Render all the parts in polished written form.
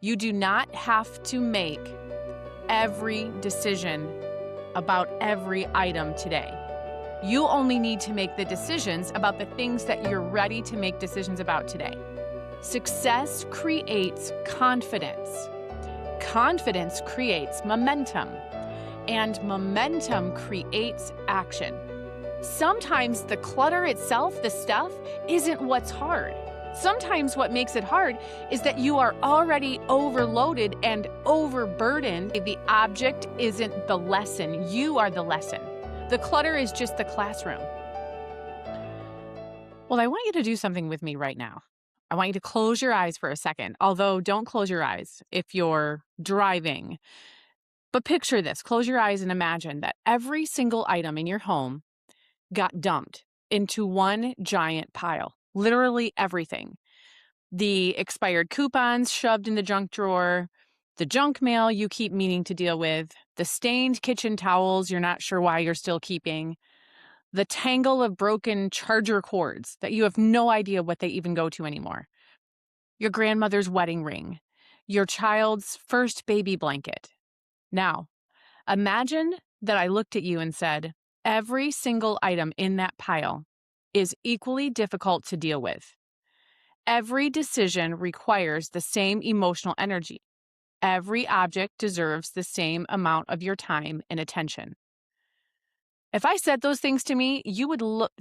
You do not have to make every decision about every item today. You only need to make the decisions about the things that you're ready to make decisions about today. Success creates confidence. Confidence creates momentum, and momentum creates action. Sometimes the clutter itself, the stuff, isn't what's hard. Sometimes what makes it hard is that you are already overloaded and overburdened. The object isn't the lesson, you are the lesson. The clutter is just the classroom. Well, I want you to do something with me right now. I want you to close your eyes for a second, although don't close your eyes if you're driving. But picture this, close your eyes and imagine that every single item in your home got dumped into one giant pile. Literally everything. The expired coupons shoved in the junk drawer, the junk mail you keep meaning to deal with, the stained kitchen towels you're not sure why you're still keeping, the tangle of broken charger cords that you have no idea what they even go to anymore, your grandmother's wedding ring, your child's first baby blanket. Now, imagine that I looked at you and said, every single item in that pile is equally difficult to deal with. Every decision requires the same emotional energy. Every object deserves the same amount of your time and attention. If I said those things to me, you would look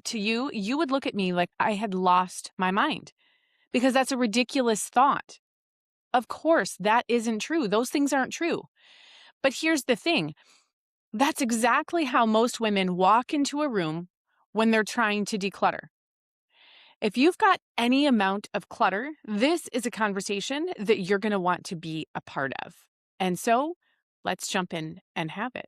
at me like I had lost my mind, because that's a ridiculous thought. Of course, that isn't true. Those things aren't true. But here's the thing. That's exactly how most women walk into a room when they're trying to declutter. If you've got any amount of clutter, this is a conversation that you're going to want to be a part of. And so let's jump in and have it.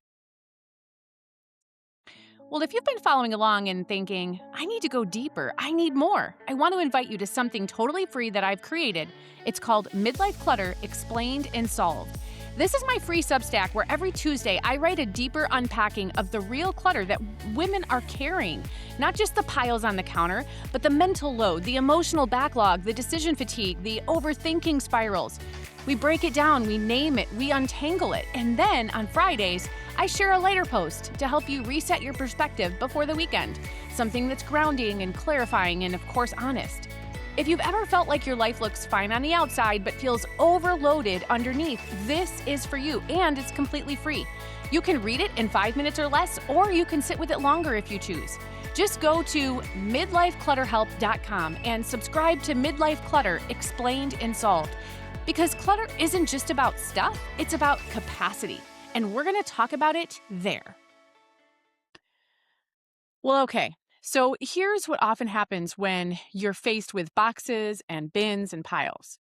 Well, if you've been following along and thinking, I need to go deeper, I need more, I want to invite you to something totally free that I've created. It's called Midlife Clutter Explained and Solved. This is my free Substack where every Tuesday I write a deeper unpacking of the real clutter that women are carrying. Not just the piles on the counter, but the mental load, the emotional backlog, the decision fatigue, the overthinking spirals. We break it down, we name it, we untangle it, and then on Fridays, I share a lighter post to help you reset your perspective before the weekend. Something that's grounding and clarifying and, of course, honest. If you've ever felt like your life looks fine on the outside but feels overloaded underneath, this is for you, and it's completely free. You can read it in 5 minutes or less, or you can sit with it longer if you choose. Just go to midlifeclutterhelp.com and subscribe to Midlife Clutter Explained and Solved. Because clutter isn't just about stuff, it's about capacity. And we're going to talk about it there. Well, okay. So here's what often happens when you're faced with boxes and bins and piles.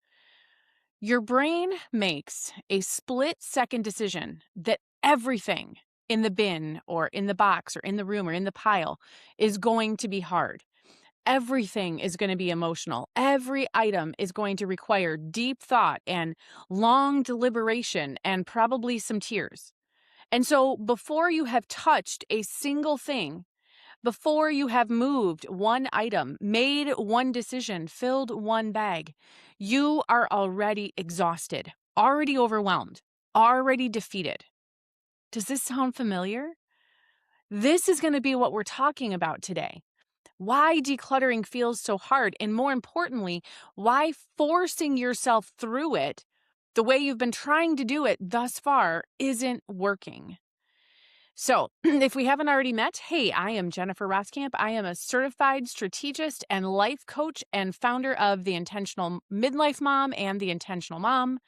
Your brain makes a split-second decision that everything in the bin or in the box or in the room or in the pile is going to be hard. Everything is going to be emotional. Every item is going to require deep thought and long deliberation and probably some tears. And so before you have touched a single thing, before you have moved one item, made one decision, filled one bag, you are already exhausted, already overwhelmed, already defeated. Does this sound familiar? This is going to be what we're talking about today. Why decluttering feels so hard, and more importantly, why forcing yourself through it the way you've been trying to do it thus far isn't working. So, if we haven't already met, hey, I am Jennifer Roskamp. I am a certified strategist and life coach and founder of the Intentional Midlife Mom and the Intentional Mom,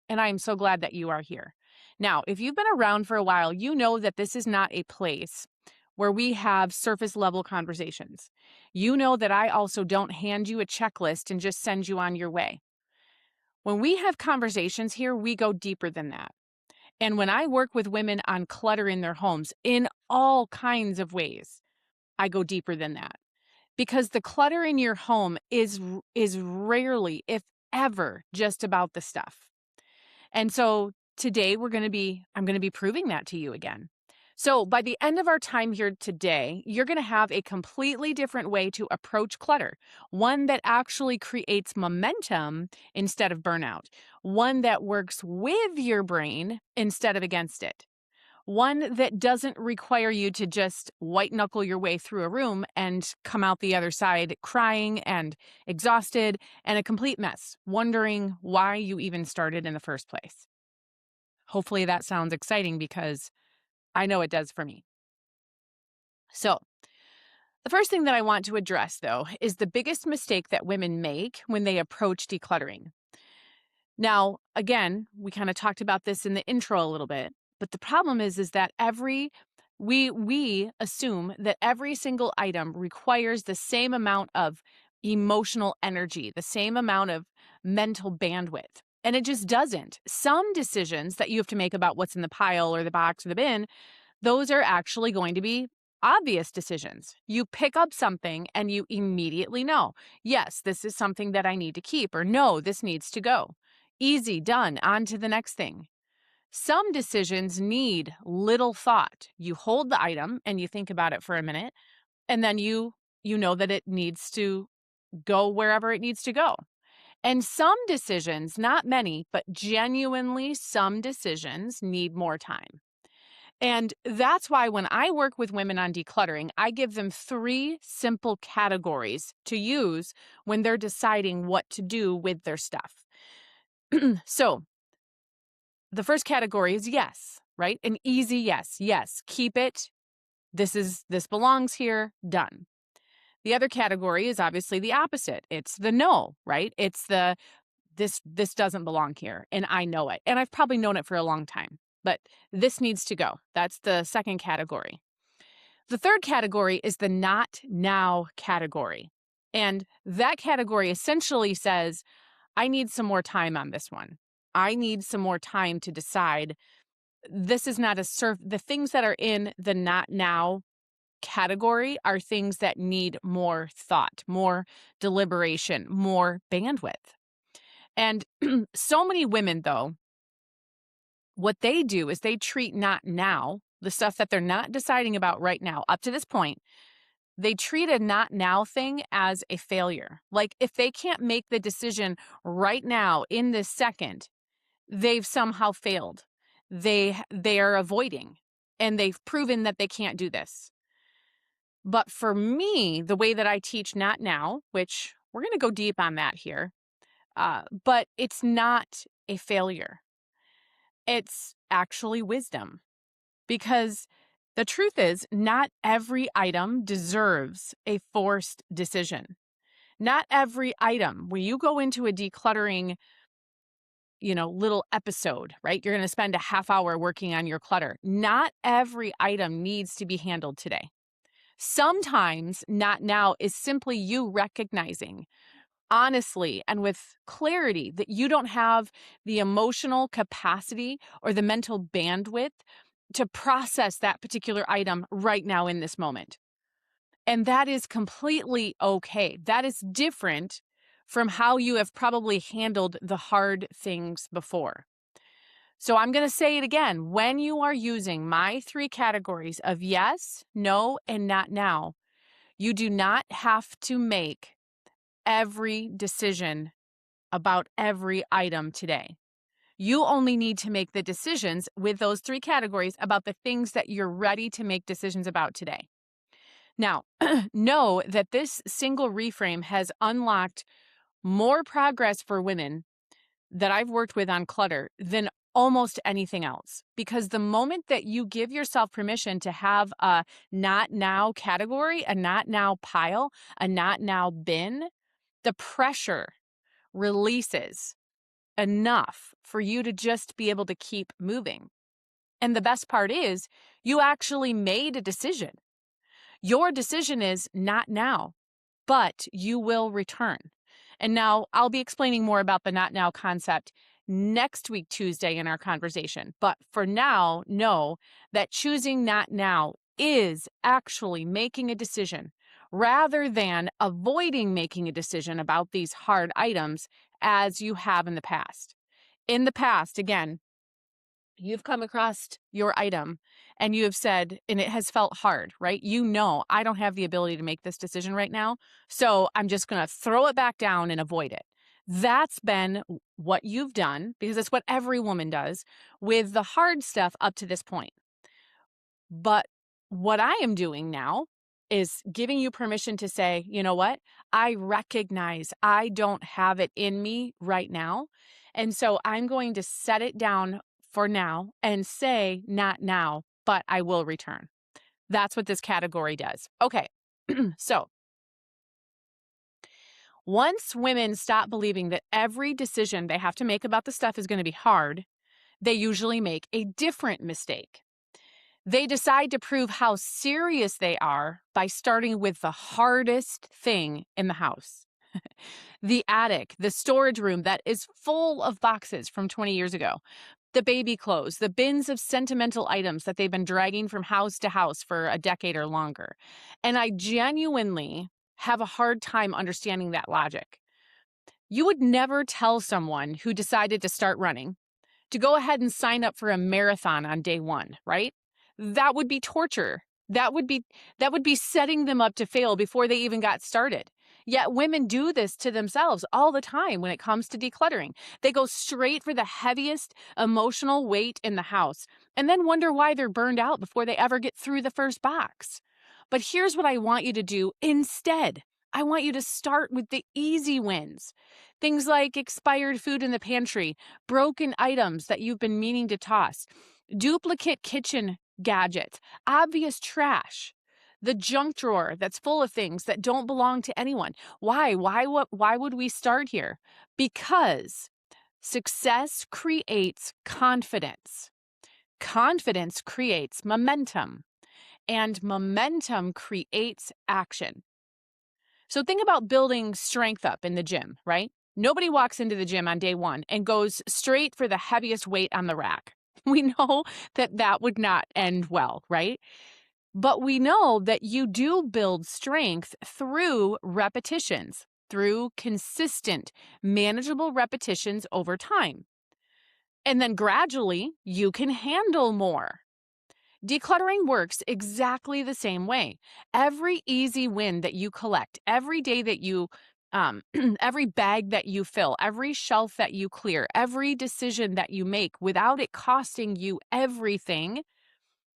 and I am so glad that you are here. Now, if you've been around for a while, you know that this is not a place where we have surface level conversations. You know that I also don't hand you a checklist and just send you on your way. When we have conversations here, we go deeper than that. And when I work with women on clutter in their homes in all kinds of ways, I go deeper than that. Because the clutter in your home is rarely, if ever, just about the stuff. And so today I'm going to be proving that to you again. So, by the end of our time here today, you're going to have a completely different way to approach clutter, one that actually creates momentum instead of burnout, one that works with your brain instead of against it, one that doesn't require you to just white knuckle your way through a room and come out the other side crying and exhausted and a complete mess, wondering why you even started in the first place. Hopefully, that sounds exciting because I know it does for me. So, the first thing that I want to address, though, is the biggest mistake that women make when they approach decluttering. Now, again, we kind of talked about this in the intro a little bit, but the problem is that we assume that every single item requires the same amount of emotional energy, the same amount of mental bandwidth. And it just doesn't. Some decisions that you have to make about what's in the pile or the box or the bin, those are actually going to be obvious decisions. You pick up something and you immediately know, yes, this is something that I need to keep, or no, this needs to go. Easy, done, on to the next thing. Some decisions need little thought. You hold the item and you think about it for a minute, and then you know that it needs to go wherever it needs to go. And some decisions, not many, but genuinely some decisions need more time. And that's why when I work with women on decluttering, I give them 3 simple categories to use when they're deciding what to do with their stuff. So, the first category is yes, right? An easy yes. Yes, keep it. This belongs here, done. The other category is obviously the opposite. It's the no, right? It's the this doesn't belong here and I know it. And I've probably known it for a long time. But this needs to go. That's the second category. The third category is the not now category. And that category essentially says, I need some more time on this one. I need some more time to decide. This is not the things that are in the not now category are things that need more thought, more deliberation, more bandwidth. And so many women, though, what they do is they treat not now, the stuff that they're not deciding about right now, up to this point, they treat a not now thing as a failure. Like if they can't make the decision right now in this second, they've somehow failed. They are avoiding and they've proven that they can't do this. But for me, the way that I teach not now, which we're going to go deep on that here, but it's not a failure. It's actually wisdom. Because the truth is, not every item deserves a forced decision. Not every item, when you go into a decluttering, little episode, right? You're going to spend a half hour working on your clutter. Not every item needs to be handled today. Sometimes not now is simply you recognizing honestly and with clarity that you don't have the emotional capacity or the mental bandwidth to process that particular item right now in this moment. And that is completely okay. That is different from how you have probably handled the hard things before. So I'm going to say it again. When you are using my 3 categories of yes, no, and not now, you do not have to make every decision about every item today. You only need to make the decisions with those 3 categories about the things that you're ready to make decisions about today. Now, know that this single reframe has unlocked more progress for women that I've worked with on clutter than almost anything else. Because the moment that you give yourself permission to have a not now category, a not now pile, a not now bin, the pressure releases enough for you to just be able to keep moving. And the best part is, you actually made a decision. Your decision is not now, but you will return. And now I'll be explaining more about the not now concept next week, Tuesday, in our conversation. But for now, know that choosing not now is actually making a decision rather than avoiding making a decision about these hard items as you have in the past. In the past, again, You've come across your item and you have said, and it has felt hard, right? You know, I don't have the ability to make this decision right now. So I'm just going to throw it back down and avoid it. That's been what you've done because it's what every woman does with the hard stuff up to this point. But what I am doing now is giving you permission to say, you know what? I recognize I don't have it in me right now. And so I'm going to set it down for now and say, not now, but I will return. That's what this category does. Okay. So once women stop believing that every decision they have to make about the stuff is going to be hard, they usually make a different mistake. They decide to prove how serious they are by starting with the hardest thing in the house. The attic, the storage room that is full of boxes from 20 years ago, the baby clothes, the bins of sentimental items that they've been dragging from house to house for a decade or longer. And I genuinely have a hard time understanding that logic. You would never tell someone who decided to start running to go ahead and sign up for a marathon on day one, right? That would be torture. That would be setting them up to fail before they even got started. Yet women do this to themselves all the time when it comes to decluttering. They go straight for the heaviest emotional weight in the house and then wonder why they're burned out before they ever get through the first box. But here's what I want you to do instead. I want you to start with the easy wins. Things like expired food in the pantry, broken items that you've been meaning to toss, duplicate kitchen gadgets, obvious trash, the junk drawer that's full of things that don't belong to anyone. Why? Why would we start here? Because success creates confidence. Confidence creates momentum, and momentum creates action. So think about building strength up in the gym, right? Nobody walks into the gym on day one and goes straight for the heaviest weight on the rack. We know that that would not end well, right? But we know that you do build strength through repetitions, through consistent, manageable repetitions over time. And then gradually, you can handle more. Decluttering works exactly the same way. Every easy win that you collect, every day that you, every bag that you fill, every shelf that you clear, every decision that you make without it costing you everything,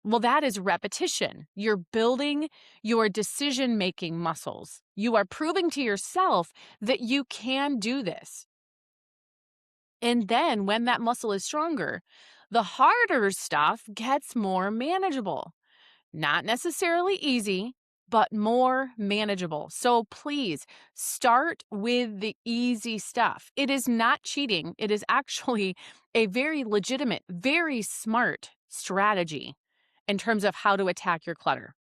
well, that is repetition. You're building your decision making muscles. You are proving to yourself that you can do this. And then when that muscle is stronger, the harder stuff gets more manageable. Not necessarily easy, but more manageable. So please start with the easy stuff. It is not cheating. It is actually a very legitimate, very smart strategy in terms of how to attack your clutter.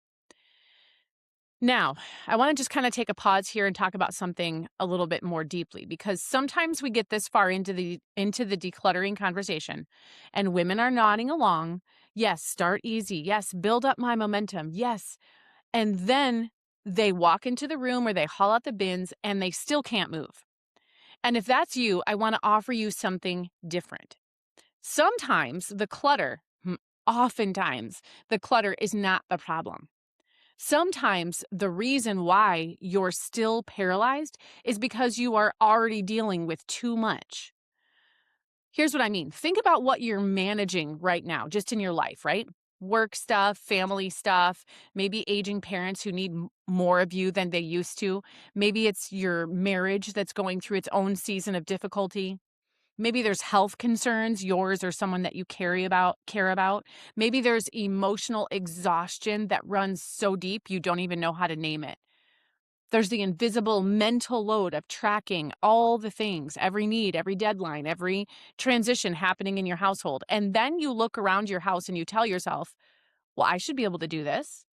Now, I want to just kind of take a pause here and talk about something a little bit more deeply because sometimes we get this far into the decluttering conversation and women are nodding along. Yes, start easy. Yes, build up my momentum. Yes. And then they walk into the room or they haul out the bins and they still can't move. And if that's you, I want to offer you something different. Sometimes the clutter, oftentimes the clutter is not the problem. Sometimes the reason why you're still paralyzed is because you are already dealing with too much. Here's what I mean. Think about what you're managing right now, just in your life, right? Work stuff, family stuff, maybe aging parents who need more of you than they used to. Maybe it's your marriage that's going through its own season of difficulty. Maybe there's health concerns, yours or someone that you care about. Maybe there's emotional exhaustion that runs so deep you don't even know how to name it. There's the invisible mental load of tracking all the things, every need, every deadline, every transition happening in your household. And then you look around your house and you tell yourself, well, I should be able to do this.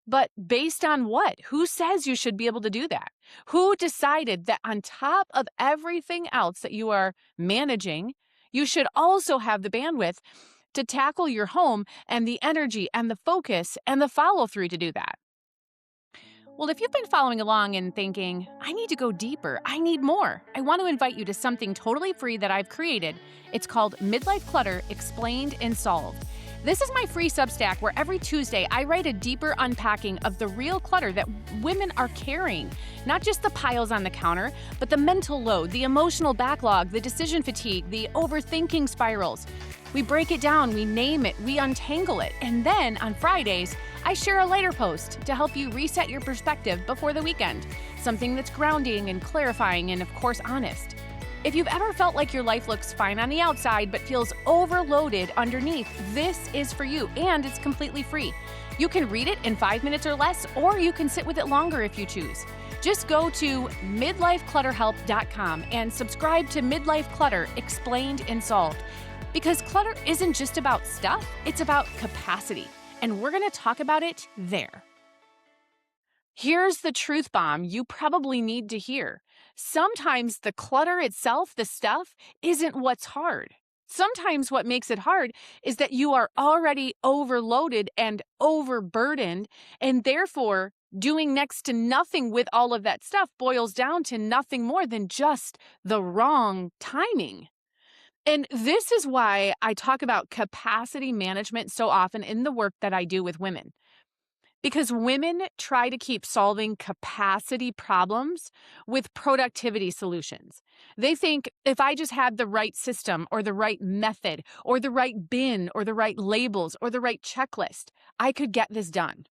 But based on what? Who says you should be able to do that? Who decided that on top of everything else that you are managing, you should also have the bandwidth to tackle your home and the energy and the focus and the follow through to do that? Well, if you've been following along and thinking, I need to go deeper, I need more, I want to invite you to something totally free that I've created. It's called Midlife Clutter Explained and Solved. This is my free Substack where every Tuesday I write a deeper unpacking of the real clutter that women are carrying. Not just the piles on the counter, but the mental load, the emotional backlog, the decision fatigue, the overthinking spirals. We break it down, we name it, we untangle it, and then on Fridays, I share a lighter post to help you reset your perspective before the weekend. Something that's grounding and clarifying and, of course, honest. If you've ever felt like your life looks fine on the outside but feels overloaded underneath, this is for you, and it's completely free. You can read it in 5 minutes or less, or you can sit with it longer if you choose. Just go to midlifeclutterhelp.com and subscribe to Midlife Clutter Explained and Solved. Because clutter isn't just about stuff, it's about capacity. And we're going to talk about it there. Here's the truth bomb you probably need to hear. Sometimes the clutter itself, the stuff, isn't what's hard. Sometimes what makes it hard is that you are already overloaded and overburdened, and therefore doing next to nothing with all of that stuff boils down to nothing more than just the wrong timing. And this is why I talk about capacity management so often in the work that I do with women. Because women try to keep solving capacity problems with productivity solutions. They think if I just had the right system or the right method or the right bin or the right labels or the right checklist, I could get this done.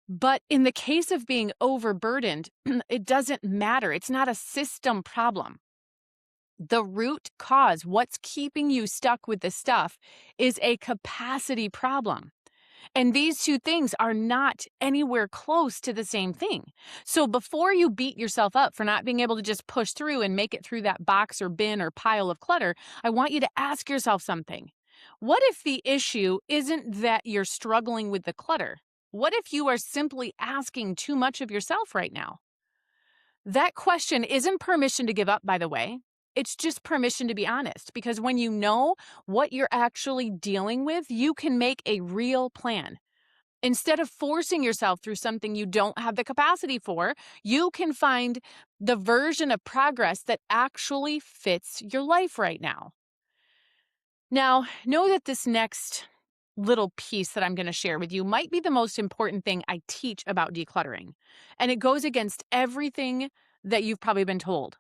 But in the case of being overburdened, it doesn't matter. It's not a system problem. The root cause, what's keeping you stuck with the stuff, is a capacity problem. And these two things are not anywhere close to the same thing. So before you beat yourself up for not being able to just push through and make it through that box or bin or pile of clutter, I want you to ask yourself something. What if the issue isn't that you're struggling with the clutter? What if you are simply asking too much of yourself right now? That question isn't permission to give up, by the way. It's just permission to be honest, because when you know what you're actually dealing with, you can make a real plan. Instead of forcing yourself through something you don't have the capacity for, you can find the version of progress that actually fits your life right now. Now, know that this next little piece that I'm going to share with you might be the most important thing I teach about decluttering, and it goes against everything that you've probably been told.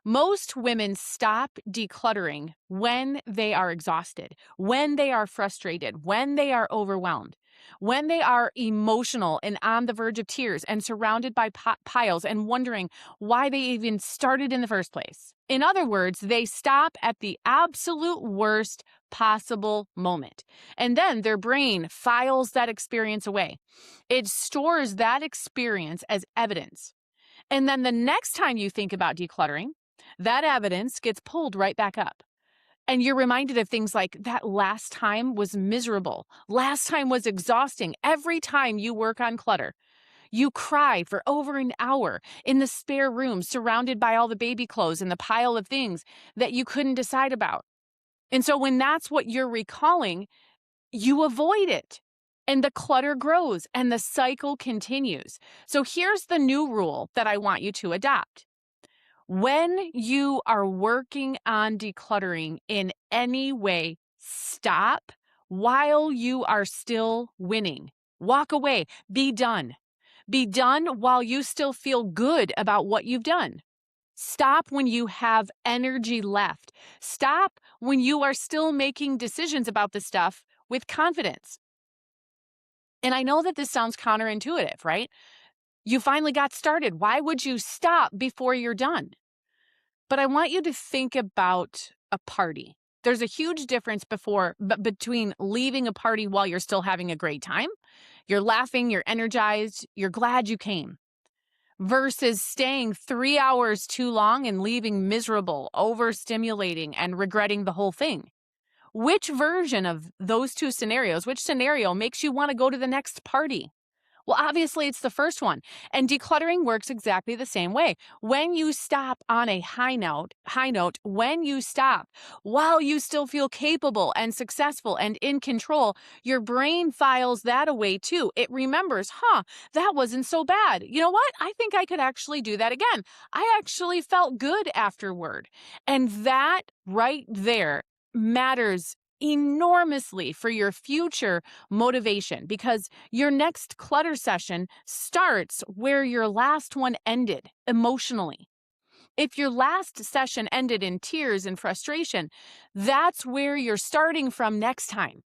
Most women stop decluttering when they are exhausted, when they are frustrated, when they are overwhelmed, when they are emotional and on the verge of tears and surrounded by piles and wondering why they even started in the first place. In other words, they stop at the absolute worst possible moment. And then their brain files that experience away. It stores that experience as evidence. And then the next time you think about decluttering, that evidence gets pulled right back up. And you're reminded of things like that last time was miserable. Last time was exhausting. Every time you work on clutter, you cry for over an hour in the spare room, surrounded by all the baby clothes and the pile of things that you couldn't decide about. And so when that's what you're recalling, you avoid it. And the clutter grows and the cycle continues. So here's the new rule that I want you to adopt. When you are working on decluttering in any way, stop while you are still winning. Walk away. Be done. Be done while you still feel good about what you've done. Stop when you have energy left. Stop when you are still making decisions about the stuff with confidence. And I know that this sounds counterintuitive, right? You finally got started. Why would you stop before you're done? But I want you to think about a party. There's a huge difference between leaving a party while you're still having a great time, you're laughing, you're energized, you're glad you came, versus staying 3 hours too long and leaving miserable, overstimulating, and regretting the whole thing. Which version of those two scenarios, which scenario makes you want to go to the next party? Well, obviously, it's the first one. And decluttering works exactly the same way. When you stop on a high note, when you stop while you still feel capable and successful and in control, your brain files that away too. It remembers, that wasn't so bad. You know what? I think I could actually do that again. I actually felt good afterward. And that right there matters enormously for your future motivation because your next clutter session starts where your last one ended emotionally. If your last session ended in tears and frustration, that's where you're starting from next time.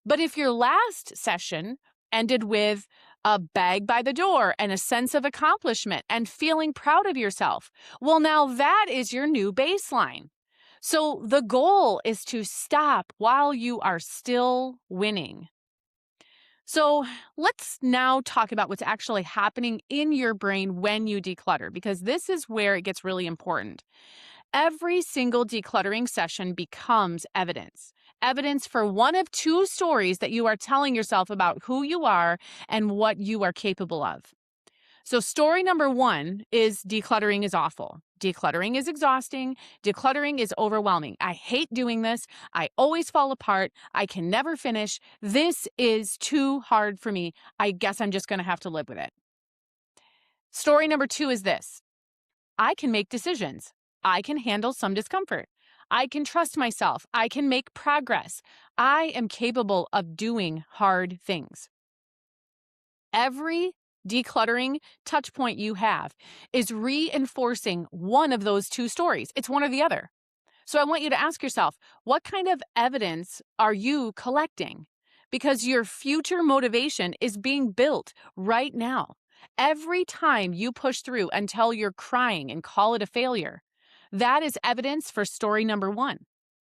But if your last session ended with a bag by the door and a sense of accomplishment and feeling proud of yourself, well, now that is your new baseline. So the goal is to stop while you are still winning. So let's now talk about what's actually happening in your brain when you declutter, because this is where it gets really important. Every single decluttering session becomes evidence. Evidence for one of two stories that you are telling yourself about who you are and what you are capable of. So, story number one is decluttering is awful. Decluttering is exhausting. Decluttering is overwhelming. I hate doing this. I always fall apart. I can never finish. This is too hard for me. I guess I'm just going to have to live with it. Story number two is this: I can make decisions. I can handle some discomfort. I can trust myself. I can make progress. I am capable of doing hard things. Every decluttering touch point you have is reinforcing one of those two stories. It's one or the other. So I want you to ask yourself, what kind of evidence are you collecting? Because your future motivation is being built right now. Every time you push through until you're crying and call it a failure, that is evidence for story number one.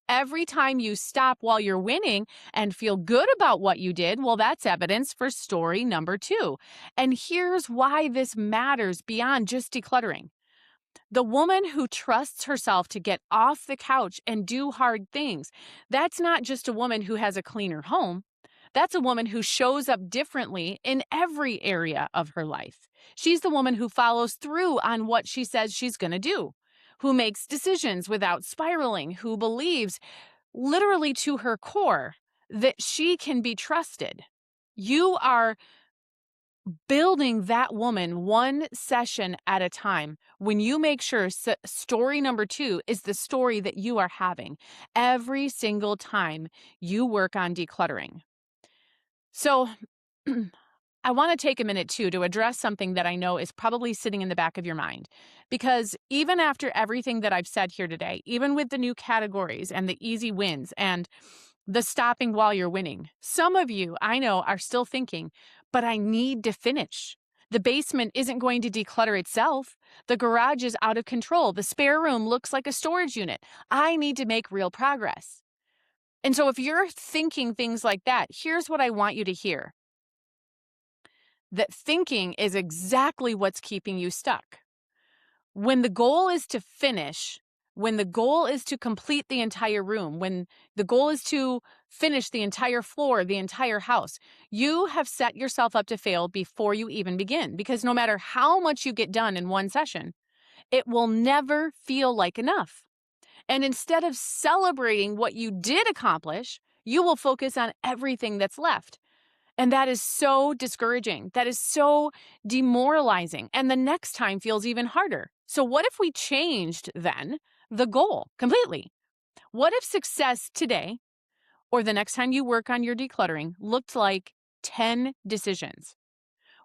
Every time you stop while you're winning and feel good about what you did, well, that's evidence for story number two. And here's why this matters beyond just decluttering. The woman who trusts herself to get off the couch and do hard things, that's not just a woman who has a cleaner home. That's a woman who shows up differently in every area of her life. She's the woman who follows through on what she says she's going to do, who makes decisions without spiraling, who believes literally to her core that she can be trusted. You are building that woman one session at a time when you make sure story number two is the story that you are having every single time you work on decluttering. So, I want to take a minute too to address something that I know is probably sitting in the back of your mind. Because even after everything that I've said here today, even with the new categories and the easy wins and the stopping while you're winning, some of you I know are still thinking, but I need to finish. The basement isn't going to declutter itself. The garage is out of control. The spare room looks like a storage unit. I need to make real progress. And so if you're thinking things like that, here's what I want you to hear: that thinking is exactly what's keeping you stuck. When the goal is to finish, when the goal is to complete the entire room, when the goal is to finish the entire floor, the entire house, you have set yourself up to fail before you even begin. Because no matter how much you get done in one session, it will never feel like enough. And instead of celebrating what you did accomplish, you will focus on everything that's left. And that is so discouraging. That is so demoralizing. And the next time feels even harder. So, what if we changed then the goal completely? What if success today or the next time you work on your decluttering looked like 10 decisions?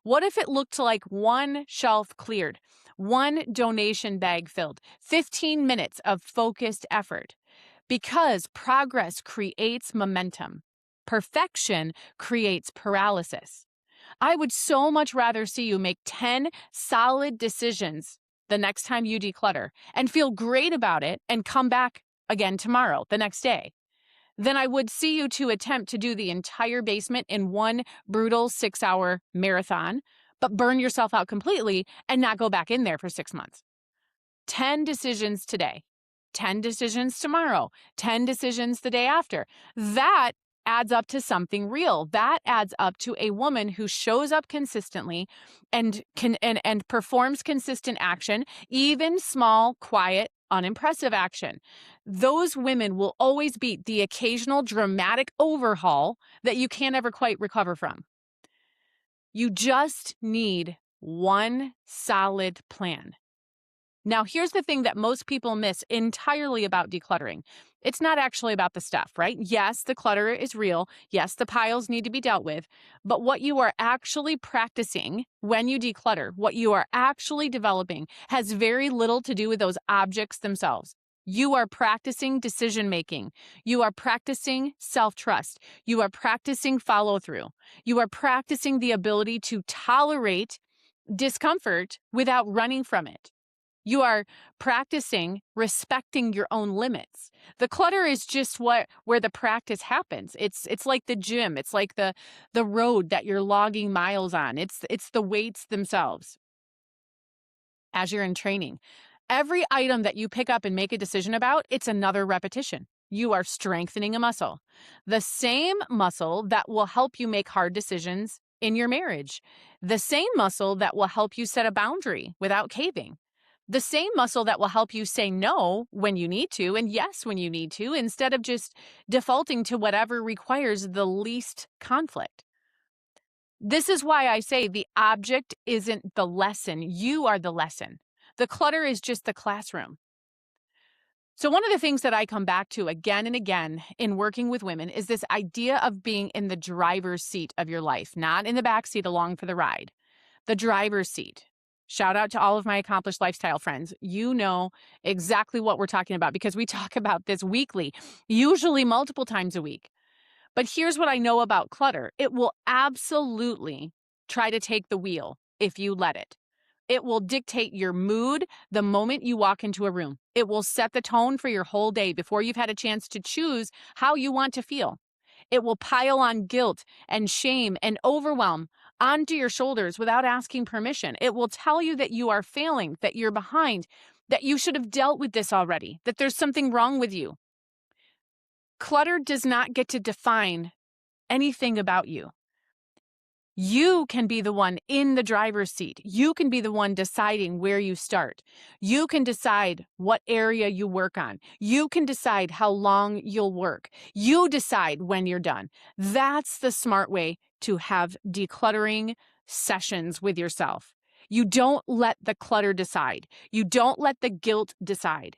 What if it looked like one shelf cleared, one donation bag filled, 15 minutes of focused effort? Because progress creates momentum. Perfection creates paralysis. I would so much rather see you make 10 solid decisions the next time you declutter and feel great about it and come back again tomorrow, the next day, than I would see you to attempt to do the entire basement in one brutal 6-hour marathon, but burn yourself out completely and not go back in there for 6 months. 10 decisions today, 10 decisions tomorrow, 10 decisions the day after. That adds up to something real. That adds up to a woman who shows up consistently and and performs consistent action, even small, quiet, unimpressive action. Those women will always beat the occasional dramatic overhaul that you can't ever quite recover from. You just need one solid plan. Now, here's the thing that most people miss entirely about decluttering. It's not actually about the stuff, right? Yes, the clutter is real. Yes, the piles need to be dealt with. But what you are actually practicing when you declutter, what you are actually developing, has very little to do with those objects themselves. You are practicing decision making. You are practicing self trust. You are practicing follow through. You are practicing the ability to tolerate discomfort without running from it. You are practicing respecting your own limits. The clutter is just where the practice happens. It's like the gym. It's like the road that you're logging miles on. It's the weights themselves as you're in training. Every item that you pick up and make a decision about, it's another repetition. You are strengthening a muscle. The same muscle that will help you make hard decisions in your marriage. The same muscle that will help you set a boundary without caving. The same muscle that will help you say no when you need to and yes when you need to, instead of just defaulting to whatever requires the least conflict. This is why I say the object isn't the lesson. You are the lesson. The clutter is just the classroom. So, one of the things that I come back to again and again in working with women is this idea of being in the driver's seat of your life, not in the back seat along for the ride. The driver's seat. Shout out to all of my accomplished lifestyle friends. You know exactly what we're talking about because we talk about this weekly, usually multiple times a week. But here's what I know about clutter. It will absolutely try to take the wheel if you let it. It will dictate your mood the moment you walk into a room. It will set the tone for your whole day before you've had a chance to choose how you want to feel. It will pile on guilt and shame and overwhelm onto your shoulders without asking permission. It will tell you that you are failing, that you're behind, that you should have dealt with this already, that there's something wrong with you. Clutter does not get to define anything about you. You can be the one in the driver's seat. You can be the one deciding where you start. You can decide what area you work on. You can decide how long you'll work. You decide when you're done. That's the smart way to have decluttering sessions with yourself. You don't let the clutter decide. You don't let the guilt decide.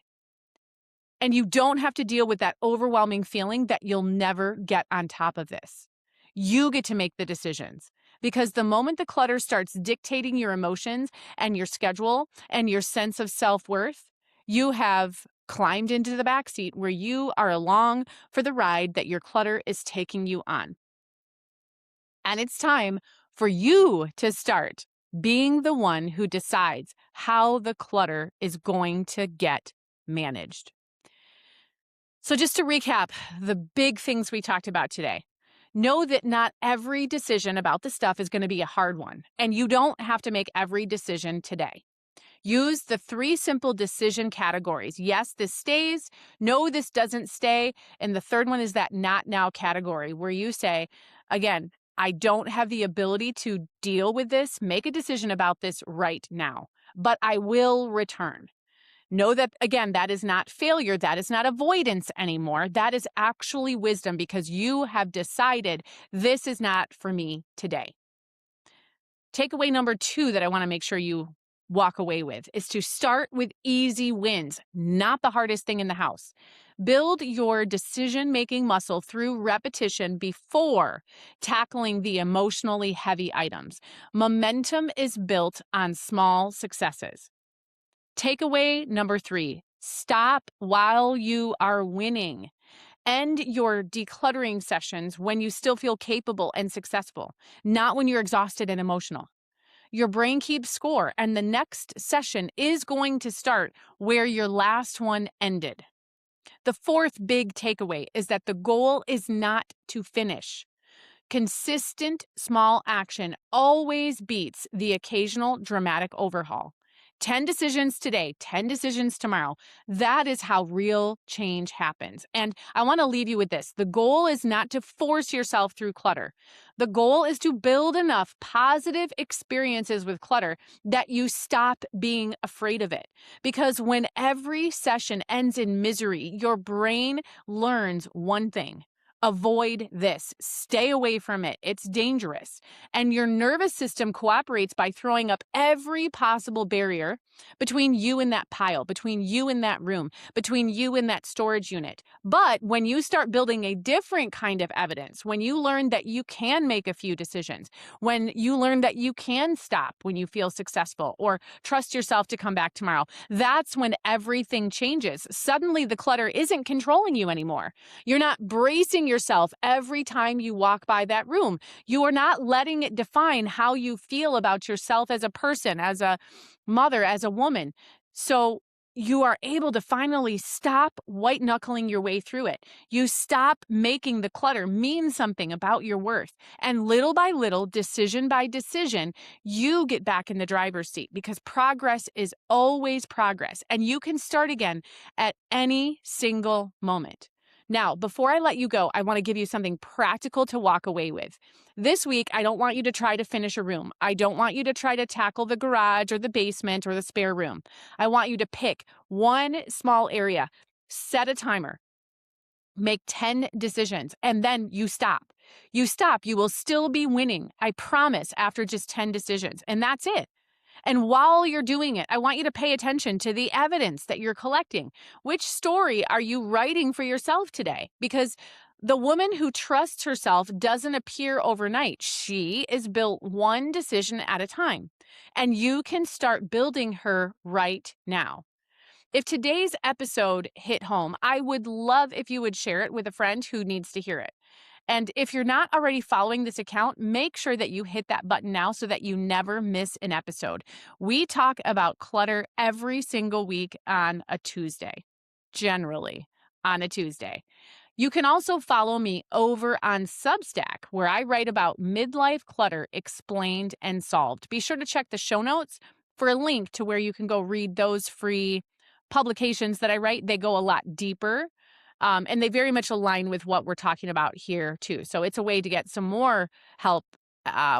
And you don't have to deal with that overwhelming feeling that you'll never get on top of this. You get to make the decisions. Because the moment the clutter starts dictating your emotions and your schedule and your sense of self-worth, you have climbed into the backseat where you are along for the ride that your clutter is taking you on. And it's time for you to start being the one who decides how the clutter is going to get managed. So just to recap the big things we talked about today. Know that not every decision about the stuff is going to be a hard one, and you don't have to make every decision today. Use the 3 simple decision categories. Yes, this stays. No, this doesn't stay. And the third one is that not now category where you say, again, I don't have the ability to deal with this. Make a decision about this right now, but I will return. Know that, again, that is not failure. That is not avoidance anymore. That is actually wisdom because you have decided this is not for me today. Takeaway number 2 that I want to make sure you walk away with is to start with easy wins, not the hardest thing in the house. Build your decision-making muscle through repetition before tackling the emotionally heavy items. Momentum is built on small successes. Takeaway number 3, stop while you are winning. End your decluttering sessions when you still feel capable and successful, not when you're exhausted and emotional. Your brain keeps score, and the next session is going to start where your last one ended. The 4th big takeaway is that the goal is not to finish. Consistent small action always beats the occasional dramatic overhaul. 10 decisions today, 10 decisions tomorrow. That is how real change happens. And I want to leave you with this. The goal is not to force yourself through clutter. The goal is to build enough positive experiences with clutter that you stop being afraid of it. Because when every session ends in misery, your brain learns one thing. Avoid this. Stay away from it. It's dangerous. And your nervous system cooperates by throwing up every possible barrier between you and that pile, between you and that room, between you and that storage unit. But when you start building a different kind of evidence, when you learn that you can make a few decisions, when you learn that you can stop when you feel successful or trust yourself to come back tomorrow, that's when everything changes. Suddenly, the clutter isn't controlling you anymore. You're not bracing yourself every time you walk by that room. You are not letting it define how you feel about yourself as a person, as a mother, as a woman. So you are able to finally stop white-knuckling your way through it. You stop making the clutter mean something about your worth. And little by little, decision by decision, you get back in the driver's seat because progress is always progress. And you can start again at any single moment. Now, before I let you go, I want to give you something practical to walk away with. This week, I don't want you to try to finish a room. I don't want you to try to tackle the garage or the basement or the spare room. I want you to pick one small area, set a timer, make 10 decisions, and then you stop. You stop. You will still be winning, I promise, after just 10 decisions. And that's it. And while you're doing it, I want you to pay attention to the evidence that you're collecting. Which story are you writing for yourself today? Because the woman who trusts herself doesn't appear overnight. She is built one decision at a time. And you can start building her right now. If today's episode hit home, I would love if you would share it with a friend who needs to hear it. And if you're not already following this account, make sure that you hit that button now so that you never miss an episode. We talk about clutter every single week on a Tuesday, generally on a Tuesday. You can also follow me over on Substack, where I write about midlife clutter explained and solved. Be sure to check the show notes for a link to where you can go read those free publications that I write. They go a lot deeper. And they very much align with what we're talking about here, too. So it's a way to get some more help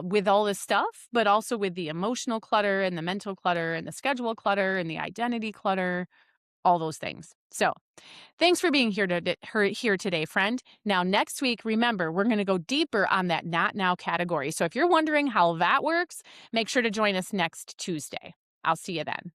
with all this stuff, but also with the emotional clutter and the mental clutter and the schedule clutter and the identity clutter, all those things. So thanks for being here today, friend. Now, next week, remember, we're going to go deeper on that not now category. So if you're wondering how that works, make sure to join us next Tuesday. I'll see you then.